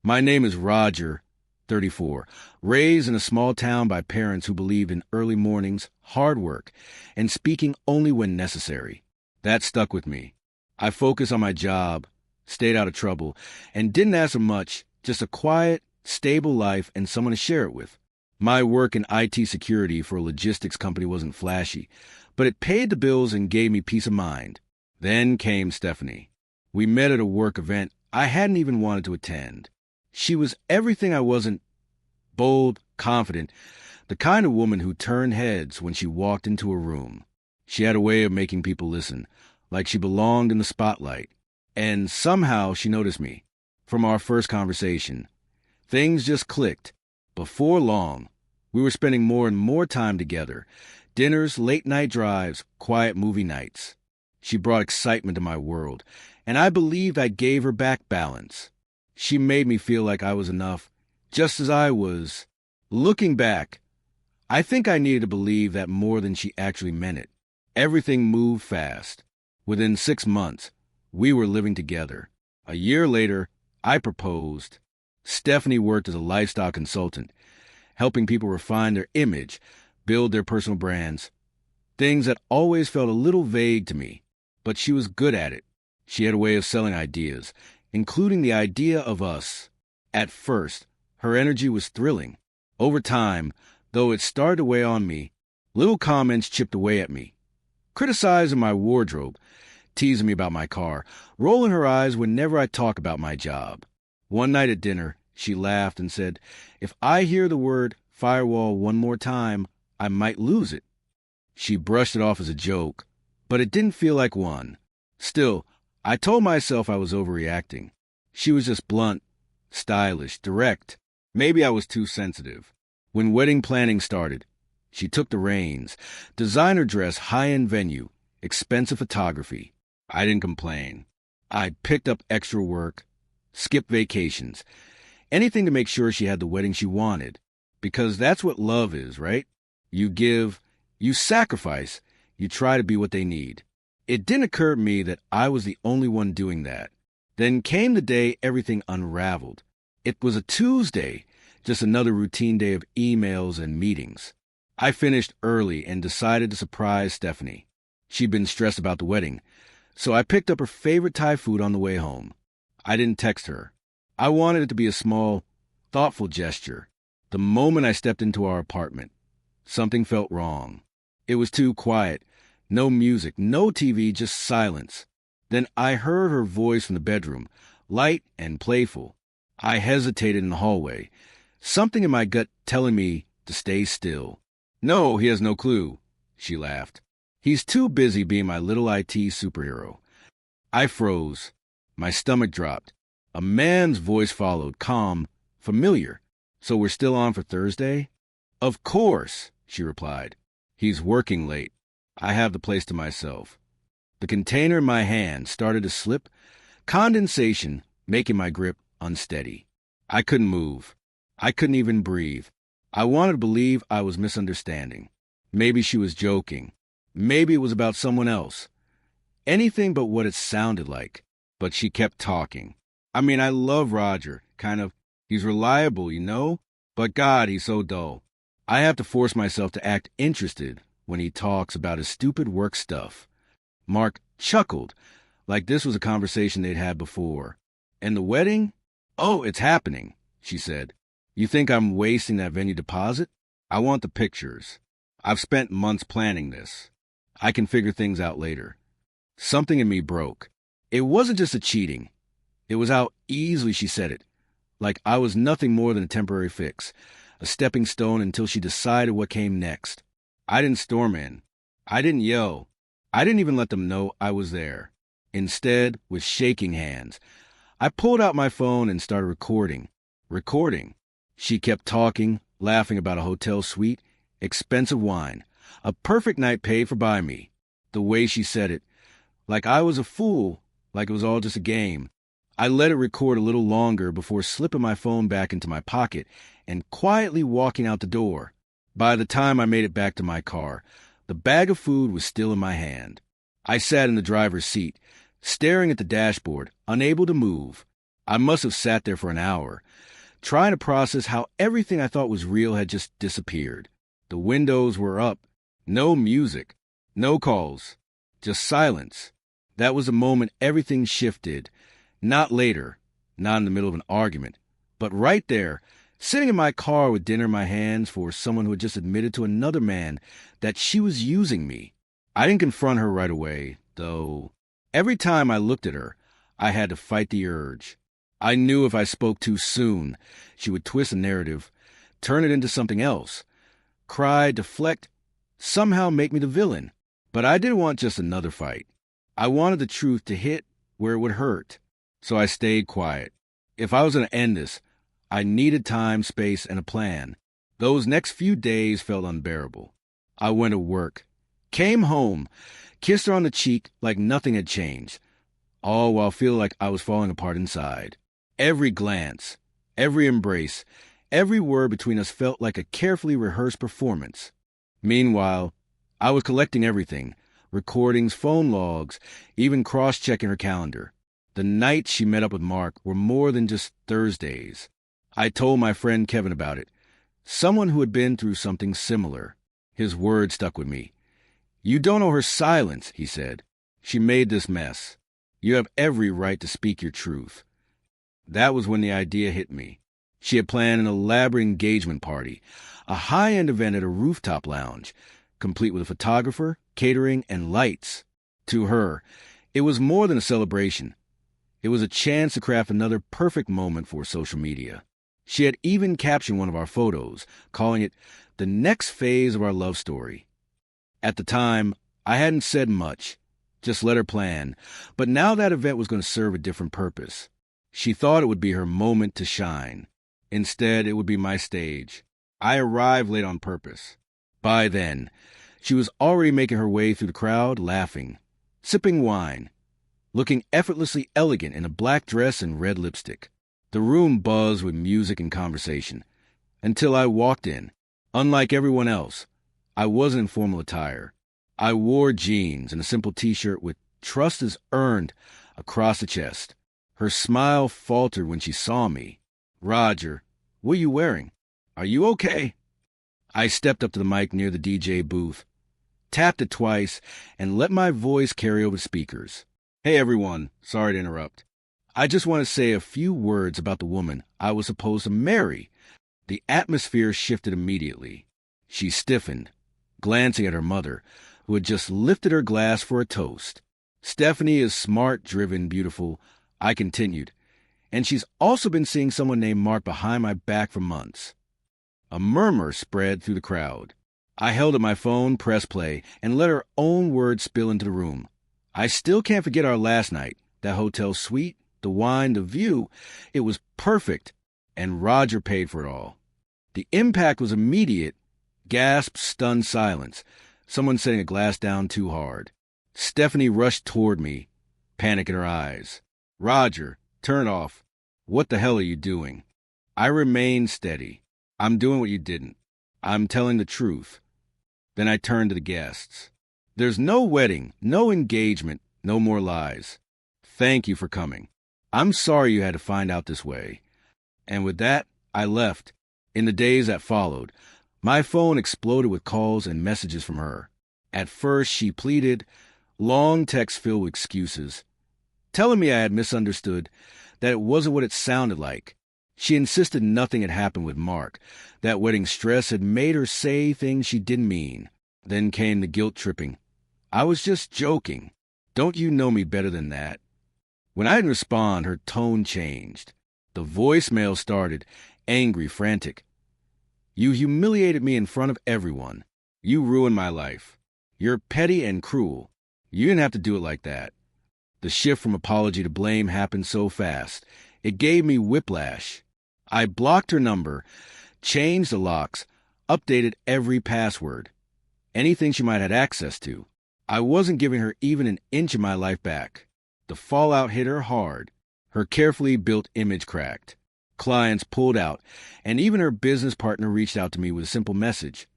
My name is Roger, 34, raised in a small town by parents who believed in early mornings, hard work, and speaking only when necessary. That stuck with me. I focused on my job, stayed out of trouble, and didn't ask for much, just a quiet, stable life and someone to share it with. My work in IT security for a logistics company wasn't flashy, but it paid the bills and gave me peace of mind. Then came Stephanie. We met at a work event I hadn't even wanted to attend. She was everything I wasn't: bold, confident, the kind of woman who turned heads when she walked into a room. She had a way of making people listen, like she belonged in the spotlight. And somehow she noticed me. From our first conversation, things just clicked. Before long, we were spending more and more time together. Dinners, late-night drives, quiet movie nights. She brought excitement to my world, and I believed I gave her back balance. She made me feel like I was enough, just as I was. Looking back, I think I needed to believe that more than she actually meant it. Everything moved fast. Within 6 months, we were living together. A year later, I proposed. Stephanie worked as a lifestyle consultant, helping people refine their image, build their personal brands. Things that always felt a little vague to me, but she was good at it. She had a way of selling ideas, including the idea of us. At first, her energy was thrilling. Over time, though it started to weigh on me, little comments chipped away at me. Criticizing my wardrobe, teasing me about my car, rolling her eyes whenever I talk about my job. One night at dinner, she laughed and said, "If I hear the word firewall one more time, I might lose it." She brushed it off as a joke, but it didn't feel like one. Still, I told myself I was overreacting. She was just blunt, stylish, direct. Maybe I was too sensitive. When wedding planning started, she took the reins. Designer dress, high-end venue, expensive photography. I didn't complain. I picked up extra work, skipped vacations, anything to make sure she had the wedding she wanted. Because that's what love is, right? You give, you sacrifice, you try to be what they need. It didn't occur to me that I was the only one doing that. Then came the day everything unraveled. It was a Tuesday, just another routine day of emails and meetings. I finished early and decided to surprise Stephanie. She'd been stressed about the wedding, so I picked up her favorite Thai food on the way home. I didn't text her. I wanted it to be a small, thoughtful gesture. The moment I stepped into our apartment, something felt wrong. It was too quiet. No music, no TV, just silence. Then I heard her voice from the bedroom, light and playful. I hesitated in the hallway, something in my gut telling me to stay still. "No, he has no clue," she laughed. "He's too busy being my little IT superhero." I froze. My stomach dropped. A man's voice followed, calm, familiar. "So we're still on for Thursday?" "Of course," she replied. "He's working late. I have the place to myself." The container in my hand started to slip, condensation making my grip unsteady. I couldn't move. I couldn't even breathe. I wanted to believe I was misunderstanding. Maybe she was joking. Maybe it was about someone else. Anything but what it sounded like. But she kept talking. I love Roger, kind of. He's reliable, you know? But God, he's so dull. I have to force myself to act interested when he talks about his stupid work stuff. Mark chuckled, like this was a conversation they'd had before. "And the wedding? Oh, it's happening," she said. "You think I'm wasting that venue deposit? I want the pictures. I've spent months planning this. I can figure things out later." Something in me broke. It wasn't just a cheating. It was how easily she said it, like I was nothing more than a temporary fix, a stepping stone until she decided what came next. I didn't storm in. I didn't yell. I didn't even let them know I was there. Instead, with shaking hands, I pulled out my phone and started recording. She kept talking, laughing about a hotel suite, expensive wine, a perfect night paid for by me. The way she said it, like I was a fool, like it was all just a game. I let it record a little longer before slipping my phone back into my pocket and quietly walking out the door. By the time I made it back to my car, the bag of food was still in my hand. I sat in the driver's seat, staring at the dashboard, unable to move. I must have sat there for an hour, trying to process how everything I thought was real had just disappeared. The windows were up, no music, no calls, just silence. That was the moment everything shifted. Not later, not in the middle of an argument, but right there, sitting in my car with dinner in my hands for someone who had just admitted to another man that she was using me. I didn't confront her right away, though. Every time I looked at her, I had to fight the urge. I knew if I spoke too soon, she would twist the narrative, turn it into something else, cry, deflect, somehow make me the villain. But I didn't want just another fight. I wanted the truth to hit where it would hurt. So I stayed quiet. If I was going to end this, I needed time, space, and a plan. Those next few days felt unbearable. I went to work, came home, kissed her on the cheek like nothing had changed, all while feeling like I was falling apart inside. Every glance, every embrace, every word between us felt like a carefully rehearsed performance. Meanwhile, I was collecting everything, recordings, phone logs, even cross-checking her calendar. The nights she met up with Mark were more than just Thursdays. I told my friend Kevin about it, someone who had been through something similar. His words stuck with me. "You don't know her silence," he said. "She made this mess. You have every right to speak your truth." That was when the idea hit me. She had planned an elaborate engagement party, a high-end event at a rooftop lounge, complete with a photographer, catering, and lights. To her, it was more than a celebration. It was a chance to craft another perfect moment for social media. She had even captioned one of our photos, calling it the next phase of our love story. At the time, I hadn't said much, just let her plan, but now that event was going to serve a different purpose. She thought it would be her moment to shine. Instead, it would be my stage. I arrived late on purpose. By then, she was already making her way through the crowd, laughing, sipping wine, looking effortlessly elegant in a black dress and red lipstick. The room buzzed with music and conversation, until I walked in. Unlike everyone else, I wasn't in formal attire. I wore jeans and a simple t-shirt with "Trust is earned" across the chest. Her smile faltered when she saw me. "Roger, what are you wearing? Are you okay?" I stepped up to the mic near the DJ booth, tapped it twice, and let my voice carry over the speakers. "Hey everyone, sorry to interrupt. I just want to say a few words about the woman I was supposed to marry." The atmosphere shifted immediately. She stiffened, glancing at her mother, who had just lifted her glass for a toast. "Stephanie is smart, driven, beautiful," I continued, "and she's also been seeing someone named Mark behind my back for months." A murmur spread through the crowd. I held up my phone, pressed play, and let her own words spill into the room. "I still can't forget our last night. That hotel suite, the wine, the view. It was perfect, and Roger paid for it all." The impact was immediate. Gasp, stunned silence. Someone setting a glass down too hard. Stephanie rushed toward me, panic in her eyes. "Roger, turn it off. What the hell are you doing?" I remained steady. "I'm doing what you didn't. I'm telling the truth." Then I turned to the guests. "There's no wedding, no engagement, no more lies. Thank you for coming. I'm sorry you had to find out this way." And with that, I left. In the days that followed, my phone exploded with calls and messages from her. At first, she pleaded, long texts filled with excuses, telling me I had misunderstood, that it wasn't what it sounded like. She insisted nothing had happened with Mark, that wedding stress had made her say things she didn't mean. Then came the guilt tripping. "I was just joking. Don't you know me better than that?" When I didn't respond, her tone changed. The voicemail started, angry, frantic. "You humiliated me in front of everyone. You ruined my life. You're petty and cruel. You didn't have to do it like that." The shift from apology to blame happened so fast. It gave me whiplash. I blocked her number, changed the locks, updated every password, anything she might have access to. I wasn't giving her even an inch of my life back. The fallout hit her hard. Her carefully built image cracked. Clients pulled out, and even her business partner reached out to me with a simple message.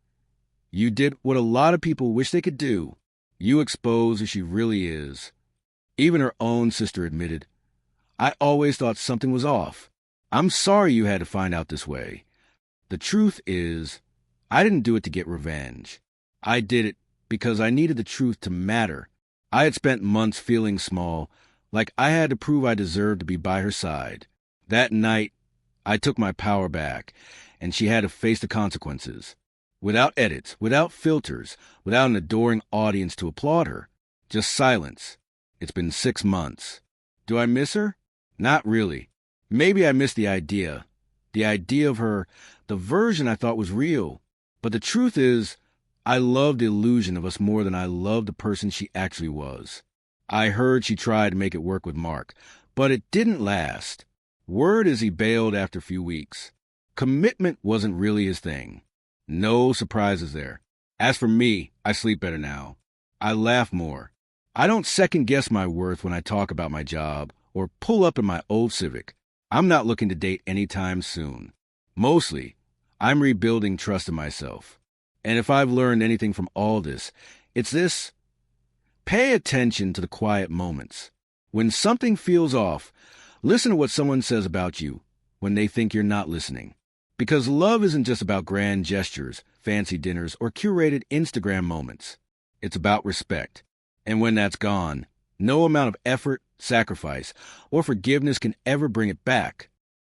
"You did what a lot of people wish they could do. You exposed who she really is." Even her own sister admitted, I always thought something was off. I'm sorry you had to find out this way. The truth is, I didn't do it to get revenge. I did it because I needed the truth to matter. I had spent months feeling small, like I had to prove I deserved to be by her side. That night, I took my power back, and she had to face the consequences. Without edits, without filters, without an adoring audience to applaud her. Just silence. It's been 6 months. Do I miss her? Not really. Maybe I miss the idea of her, the version I thought was real. But the truth is, I love the illusion of us more than I love the person she actually was. I heard she tried to make it work with Mark, but it didn't last. Word is he bailed after a few weeks. Commitment wasn't really his thing. No surprises there. As for me, I sleep better now. I laugh more. I don't second-guess my worth when I talk about my job or pull up in my old Civic. I'm not looking to date anytime soon. Mostly, I'm rebuilding trust in myself. And if I've learned anything from all this, it's this. Pay attention to the quiet moments. When something feels off, listen to what someone says about you when they think you're not listening. Because love isn't just about grand gestures, fancy dinners, or curated Instagram moments. It's about respect. And when that's gone, no amount of effort, sacrifice, or forgiveness can ever bring it back.